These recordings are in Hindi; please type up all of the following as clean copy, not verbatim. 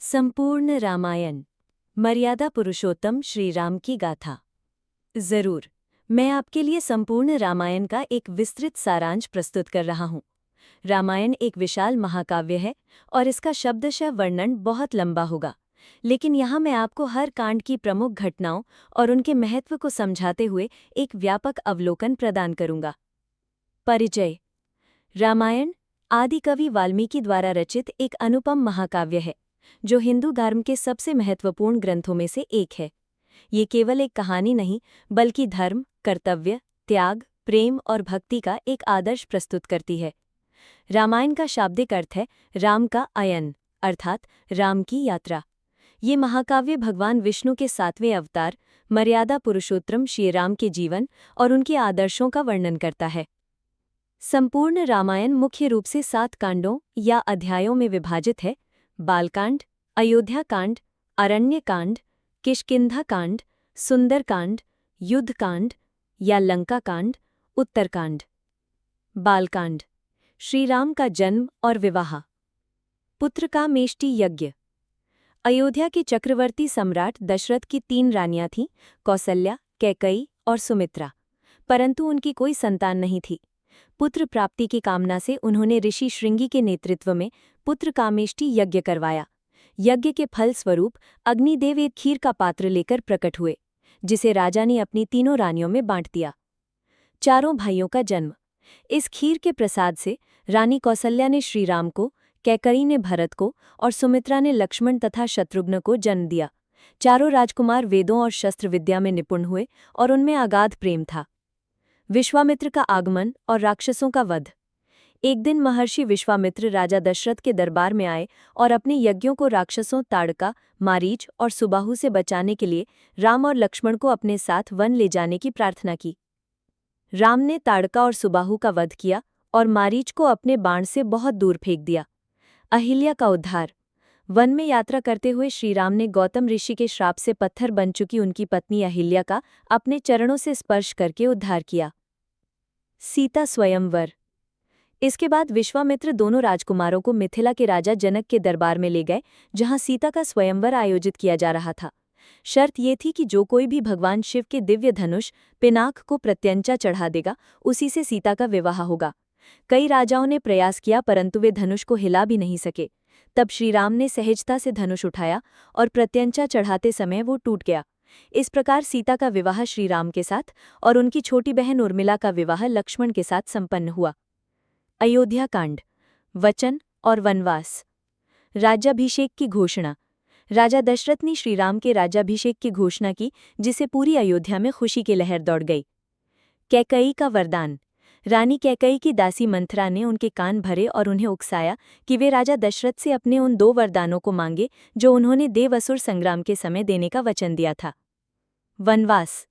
संपूर्ण रामायण, मर्यादा पुरुषोत्तम श्री राम की गाथा। जरूर, मैं आपके लिए संपूर्ण रामायण का एक विस्तृत सारांश प्रस्तुत कर रहा हूँ। रामायण एक विशाल महाकाव्य है और इसका शब्दशः वर्णन बहुत लंबा होगा, लेकिन यहाँ मैं आपको हर कांड की प्रमुख घटनाओं और उनके महत्व को समझाते हुए एक व्यापक अवलोकन प्रदान करूँगा। परिचय। रामायण आदि कवि वाल्मीकि द्वारा रचित एक अनुपम महाकाव्य है, जो हिंदू धर्म के सबसे महत्वपूर्ण ग्रंथों में से एक है। ये केवल एक कहानी नहीं, बल्कि धर्म, कर्तव्य, त्याग, प्रेम और भक्ति का एक आदर्श प्रस्तुत करती है। रामायण का शाब्दिक अर्थ है राम का अयन, अर्थात राम की यात्रा। ये महाकाव्य भगवान विष्णु के 7वें अवतार, मर्यादा पुरुषोत्तम श्री राम के जीवन और उनके आदर्शों का वर्णन करता है। संपूर्ण रामायण मुख्य रूप से 7 कांडों या अध्यायों में विभाजित है: बालकांड, अयोध्या कांड, अरण्य कांड, किष्किंधा कांड, सुंदरकांड, युद्धकांड या लंका कांड, उत्तरकांड। बालकांड: श्री राम का जन्म और विवाह। पुत्र का मेष्टि यज्ञ। अयोध्या के चक्रवर्ती सम्राट दशरथ की 3 रानियां थीं, कौसल्या, कैकई और सुमित्रा, परंतु उनकी कोई संतान नहीं थी। पुत्र प्राप्ति की कामना से उन्होंने ऋषि श्रृंगी के नेतृत्व में पुत्र कामेष्टि यज्ञ करवाया। यज्ञ के फल स्वरूप अग्निदेव एक खीर का पात्र लेकर प्रकट हुए, जिसे राजा ने अपनी 3 रानियों में बांट दिया। 4 भाइयों का जन्म। इस खीर के प्रसाद से रानी कौसल्या ने श्रीराम को, कैकई ने भरत को और सुमित्रा ने लक्ष्मण तथा शत्रुघ्न को जन्म दिया। 4 राजकुमार वेदों और शस्त्र विद्या में निपुण हुए और उनमें अगाध प्रेम था। विश्वामित्र का आगमन और राक्षसों का वध। एक दिन महर्षि विश्वामित्र राजा दशरथ के दरबार में आए और अपने यज्ञों को राक्षसों ताड़का, मारीच और सुबाहु से बचाने के लिए राम और लक्ष्मण को अपने साथ वन ले जाने की प्रार्थना की। राम ने ताड़का और सुबाहु का वध किया और मारीच को अपने बाण से बहुत दूर फेंक दिया। अहिल्या का उद्धार। वन में यात्रा करते हुए श्रीराम ने गौतम ऋषि के श्राप से पत्थर बन चुकी उनकी पत्नी अहिल्या का अपने चरणों से स्पर्श करके उद्धार किया। सीता स्वयंवर। इसके बाद विश्वामित्र दोनों राजकुमारों को मिथिला के राजा जनक के दरबार में ले गए, जहां सीता का स्वयंवर आयोजित किया जा रहा था। शर्त ये थी कि जो कोई भी भगवान शिव के दिव्य धनुष पिनाक को प्रत्यंचा चढ़ा देगा, उसी से सीता का विवाह होगा। कई राजाओं ने प्रयास किया, परंतु वे धनुष को हिला भी नहीं सके। तब श्रीराम ने सहजता से धनुष उठाया और प्रत्यंचा चढ़ाते समय वो टूट गया। इस प्रकार सीता का विवाह श्रीराम के साथ और उनकी छोटी बहन उर्मिला का विवाह लक्ष्मण के साथ संपन्न हुआ। अयोध्या कांड, वचन और वनवास। राज्याभिषेक की घोषणा। राजा दशरथ ने श्रीराम के राज्याभिषेक की घोषणा की, जिसे पूरी अयोध्या में खुशी की लहर दौड़ गई। कैकई का वरदान। रानी कैकई की दासी मंथरा ने उनके कान भरे और उन्हें उकसाया कि वे राजा दशरथ से अपने उन 2 वरदानों को मांगे जो उन्होंने देव-असुर संग्राम के समय देने का वचन दिया था। वनवास।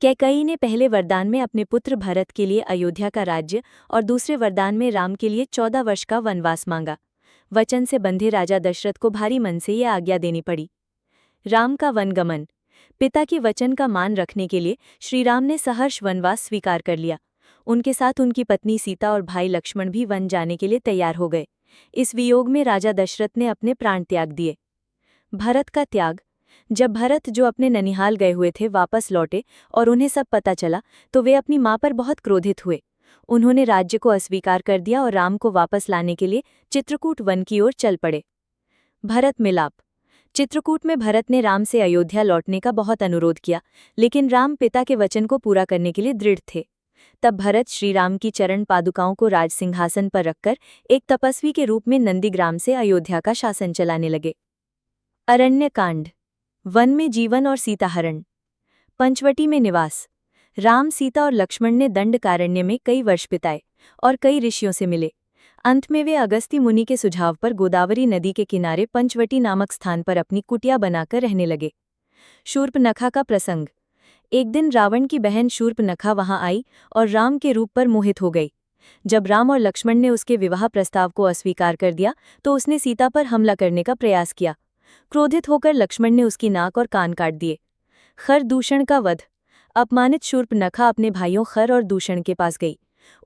कैकई ने पहले वरदान में अपने पुत्र भरत के लिए अयोध्या का राज्य और दूसरे वरदान में राम के लिए 14 वर्ष का वनवास मांगा। वचन से बंधे राजा दशरथ को भारी मन से ये आज्ञा देनी पड़ी। राम का वनगमन। पिता के वचन का मान रखने के लिए श्रीराम ने सहर्ष वनवास स्वीकार कर लिया। उनके साथ उनकी पत्नी सीता और भाई लक्ष्मण भी वन जाने के लिए तैयार हो गए। इस वियोग में राजा दशरथ ने अपने प्राण त्याग दिए। भरत का त्याग। जब भरत, जो अपने ननिहाल गए हुए थे, वापस लौटे और उन्हें सब पता चला, तो वे अपनी मां पर बहुत क्रोधित हुए। उन्होंने राज्य को अस्वीकार कर दिया और राम को वापस लाने के लिए चित्रकूट वन की ओर चल पड़े। भरत मिलाप। चित्रकूट में भरत ने राम से अयोध्या लौटने का बहुत अनुरोध किया, लेकिन राम पिता के वचन को पूरा करने के लिए दृढ़ थे। तब भरत श्रीराम की चरण पादुकाओं को राज सिंहासन पर रखकर एक तपस्वी के रूप में नंदीग्राम से अयोध्या का शासन चलाने लगे। अरण्य कांड, वन में जीवन और सीताहरण। पंचवटी में निवास। राम, सीता और लक्ष्मण ने दंडकारण्य में कई वर्ष बिताए और कई ऋषियों से मिले। अंत में वे अगस्त्य मुनि के सुझाव पर गोदावरी नदी के किनारे पंचवटी नामक स्थान पर अपनी कुटिया बनाकर रहने लगे। शूर्पनखा का प्रसंग। एक दिन रावण की बहन शूर्पनखा वहां आई और राम के रूप पर मोहित हो गई। जब राम और लक्ष्मण ने उसके विवाह प्रस्ताव को अस्वीकार कर दिया, तो उसने सीता पर हमला करने का प्रयास किया। क्रोधित होकर लक्ष्मण ने उसकी नाक और कान काट दिए। खर दूषण का वध। अपमानित शूर्पनखा अपने भाइयों खर और दूषण के पास गई।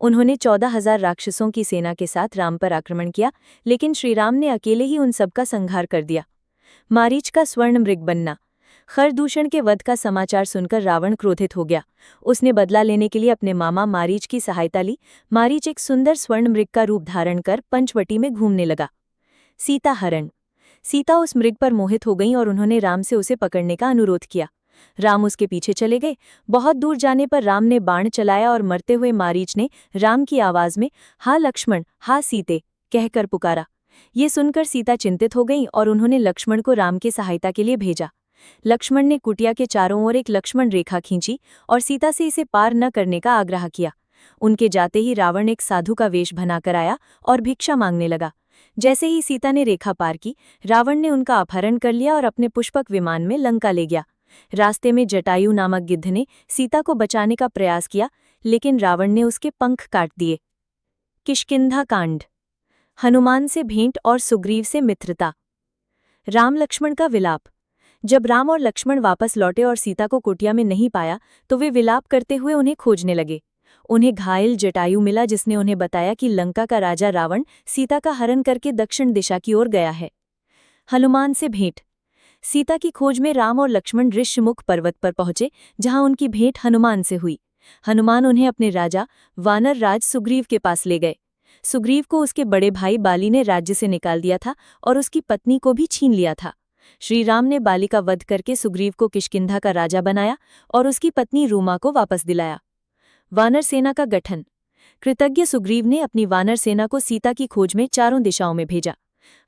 उन्होंने 14,000 राक्षसों की सेना के साथ राम पर आक्रमण किया, लेकिन श्रीराम ने अकेले ही उन सबका संहार कर दिया। मारीच का स्वर्ण मृग बनना। खरदूषण के वध का समाचार सुनकर रावण क्रोधित हो गया। उसने बदला लेने के लिए अपने मामा मारीच की सहायता ली। मारीच एक सुंदर स्वर्ण मृग का रूप धारण कर पंचवटी में घूमने लगा। सीता हरण। सीता उस मृग पर मोहित हो गईं और उन्होंने राम से उसे पकड़ने का अनुरोध किया। राम उसके पीछे चले गए। बहुत दूर जाने पर राम ने बाण चलाया और मरते हुए मारीच ने राम की आवाज में हा लक्ष्मण हा सीते कहकर पुकारा। ये सुनकर सीता चिंतित हो गईं और उन्होंने लक्ष्मण को राम की सहायता के लिए भेजा। लक्ष्मण ने कुटिया के चारों ओर एक लक्ष्मण रेखा खींची और सीता से इसे पार न करने का आग्रह किया। उनके जाते ही रावण एक साधु का वेश बनाकर आया और भिक्षा मांगने लगा। जैसे ही सीता ने रेखा पार की, रावण ने उनका अपहरण कर लिया और अपने पुष्पक विमान में लंका ले गया। रास्ते में जटायु नामक गिद्ध ने सीता को बचाने का प्रयास किया, लेकिन रावण ने उसके पंख काट दिए। किष्किंधा कांड। हनुमान से भेंट और सुग्रीव से मित्रता। राम लक्ष्मण का विलाप। जब राम और लक्ष्मण वापस लौटे और सीता को कुटिया में नहीं पाया तो वे विलाप करते हुए उन्हें खोजने लगे। उन्हें घायल जटायु मिला, जिसने उन्हें बताया कि लंका का राजा रावण सीता का हरण करके दक्षिण दिशा की ओर गया है। हनुमान से भेंट। सीता की खोज में राम और लक्ष्मण ऋष्यमुख पर्वत पर पहुंचे, जहां उनकी भेंट हनुमान से हुई। हनुमान उन्हें अपने राजा वानर राज सुग्रीव के पास ले गए। सुग्रीव को उसके बड़े भाई बाली ने राज्य से निकाल दिया था और उसकी पत्नी को भी छीन लिया था। श्री राम ने बाली का वध करके सुग्रीव को किष्किंधा का राजा बनाया और उसकी पत्नी रूमा को वापस दिलाया। वानर सेना का गठन। कृतज्ञ सुग्रीव ने अपनी वानर सेना को सीता की खोज में चारों दिशाओं में भेजा।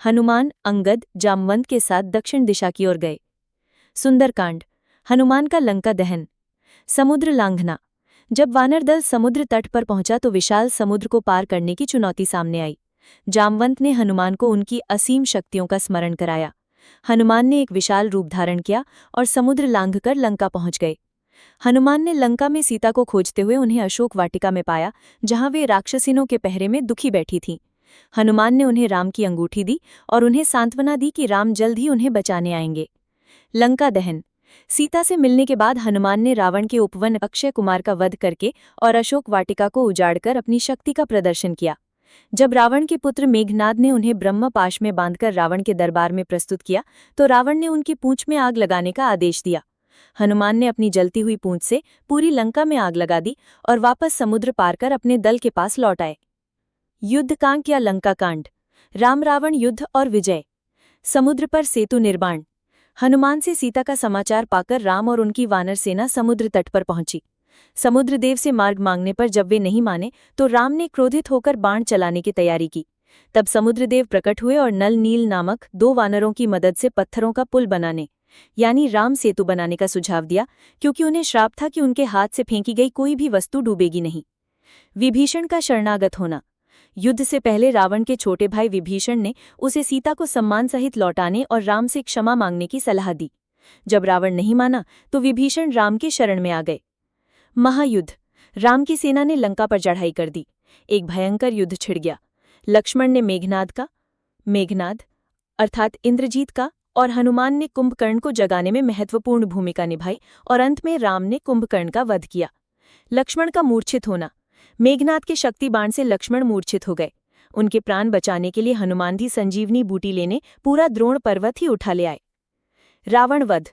हनुमान अंगद जामवंत के साथ दक्षिण दिशा की ओर गए। सुंदरकांड। हनुमान का लंका दहन। समुद्र लांघना। जब वानर दल समुद्र तट पर पहुंचा तो विशाल समुद्र को पार करने की चुनौती सामने आई। जामवंत ने हनुमान को उनकी असीम शक्तियों का स्मरण कराया। हनुमान ने एक विशाल रूप धारण किया और समुद्र लांघकर लंका पहुंच गए। हनुमान ने लंका में सीता को खोजते हुए उन्हें अशोक वाटिका में पाया, जहां वे राक्षसिनों के पहरे में दुखी बैठी थीं। हनुमान ने उन्हें राम की अंगूठी दी और उन्हें सांत्वना दी कि राम जल्द ही उन्हें बचाने आएंगे। लंका दहन। सीता से मिलने के बाद हनुमान ने रावण के उपवन अक्षय कुमार का वध करके और अशोक वाटिका को उजाड़कर अपनी शक्ति का प्रदर्शन किया। जब रावण के पुत्र मेघनाद ने उन्हें ब्रह्मपाश में बांधकर रावण के दरबार में प्रस्तुत किया तो रावण ने उनकी पूंछ में आग लगाने का आदेश दिया। हनुमान ने अपनी जलती हुई पूंछ से पूरी लंका में आग लगा दी और वापस समुद्र पार कर अपने दल के पास लौट आए। युद्धकांड या लंका कांड। राम रावण युद्ध और विजय। समुद्र पर सेतु निर्माण। हनुमान से सीता का समाचार पाकर राम और उनकी वानर सेना समुद्र तट पर पहुंची। समुद्रदेव से मार्ग मांगने पर जब वे नहीं माने तो राम ने क्रोधित होकर बाण चलाने की तैयारी की। तब समुद्रदेव प्रकट हुए और नल नील नामक 2 वानरों की मदद से पत्थरों का पुल बनाने यानी राम सेतु बनाने का सुझाव दिया, क्योंकि उन्हें श्राप था कि उनके हाथ से फेंकी गई कोई भी वस्तु डूबेगी नहीं। विभीषण का शरणागत होना। युद्ध से पहले रावण के छोटे भाई विभीषण ने उसे सीता को सम्मान सहित लौटाने और राम से क्षमा मांगने की सलाह दी। जब रावण नहीं माना तो विभीषण राम के शरण में आ गए। महायुद्ध। राम की सेना ने लंका पर चढ़ाई कर दी। एक भयंकर युद्ध छिड़ गया। लक्ष्मण ने मेघनाद अर्थात इंद्रजीत का और हनुमान ने कुंभकर्ण को जगाने में महत्वपूर्ण भूमिका निभाई और अंत में राम ने कुंभकर्ण का वध किया। लक्ष्मण का मूर्छित होना। मेघनाद के शक्ति बाण से लक्ष्मण मूर्छित हो गए। उनके प्राण बचाने के लिए हनुमान भी संजीवनी बूटी लेने पूरा द्रोण पर्वत ही उठा ले आए। रावण वध।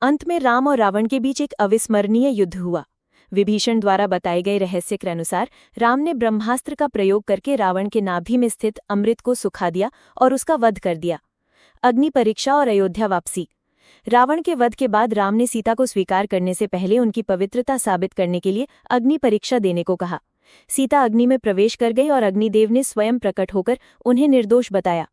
अंत में राम और रावण के बीच एक अविस्मरणीय युद्ध हुआ। विभीषण द्वारा बताए गए रहस्य के अनुसार राम ने ब्रह्मास्त्र का प्रयोग करके रावण के नाभि में स्थित अमृत को सुखा दिया और उसका वध कर दिया। अग्नि परीक्षा और अयोध्या वापसी। रावण के वध के बाद राम ने सीता को स्वीकार करने से पहले उनकी पवित्रता साबित करने के लिए अग्नि परीक्षा देने को कहा। सीता अग्नि में प्रवेश कर गई और अग्निदेव ने स्वयं प्रकट होकर उन्हें निर्दोष बताया।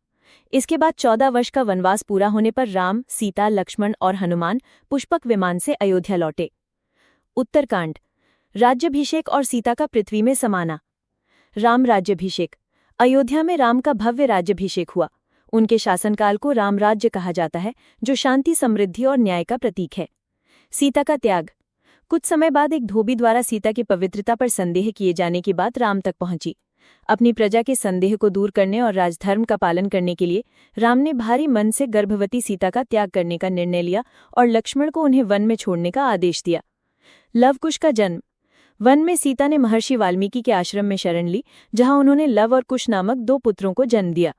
इसके बाद 14 वर्ष का वनवास पूरा होने पर राम, सीता, लक्ष्मण और हनुमान पुष्पक विमान से अयोध्या लौटे। उत्तरकांड। राज्याभिषेक और सीता का पृथ्वी में समाना। राम राज्याभिषेक। अयोध्या में राम का भव्य राज्याभिषेक हुआ। उनके शासनकाल को राम राज्य कहा जाता है, जो शांति, समृद्धि और न्याय का प्रतीक है। सीता का त्याग। कुछ समय बाद एक धोबी द्वारा सीता की पवित्रता पर संदेह किए जाने की बात राम तक पहुंची। अपनी प्रजा के संदेह को दूर करने और राजधर्म का पालन करने के लिए राम ने भारी मन से गर्भवती सीता का त्याग करने का निर्णय लिया और लक्ष्मण को उन्हें वन में छोड़ने का आदेश दिया। लव-कुश का जन्म। वन में सीता ने महर्षि वाल्मीकि के आश्रम में शरण ली, जहां उन्होंने लव और कुश नामक 2 पुत्रों को जन्म दिया।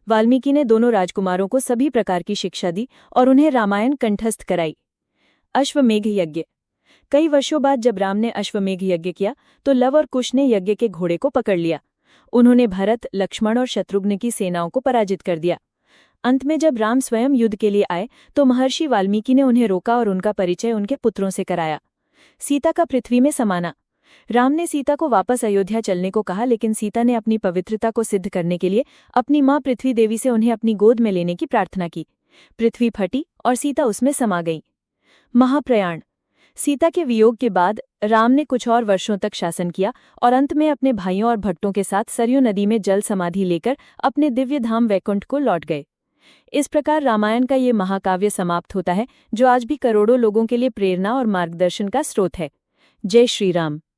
वाल्मीकि ने दोनों राजकुमारों को सभी प्रकार की शिक्षा दी और उन्हें रामायण कंठस्थ कराई। अश्वमेघ यज्ञ। कई वर्षों बाद जब राम ने अश्वमेघ यज्ञ किया तो लव और कुश ने यज्ञ के घोड़े को पकड़ लिया। उन्होंने भरत, लक्ष्मण और शत्रुघ्न की सेनाओं को पराजित कर दिया। अंत में जब राम स्वयं युद्ध के लिए आए तो महर्षि वाल्मीकि ने उन्हें रोका और उनका परिचय उनके पुत्रों से कराया। सीता का पृथ्वी में समाना। राम ने सीता को वापस अयोध्या चलने को कहा, लेकिन सीता ने अपनी पवित्रता को सिद्ध करने के लिए अपनी मां पृथ्वी देवी से उन्हें अपनी गोद में लेने की प्रार्थना की। पृथ्वी फटी और सीता उसमें समा गई। महाप्रयाण। सीता के वियोग के बाद राम ने कुछ और वर्षों तक शासन किया और अंत में अपने भाइयों और भक्तों के साथ सरयू नदी में जल समाधि लेकर अपने दिव्य धाम वैकुंठ को लौट गए। इस प्रकार रामायण का ये महाकाव्य समाप्त होता है, जो आज भी करोड़ों लोगों के लिए प्रेरणा और मार्गदर्शन का स्रोत है। जय श्री राम।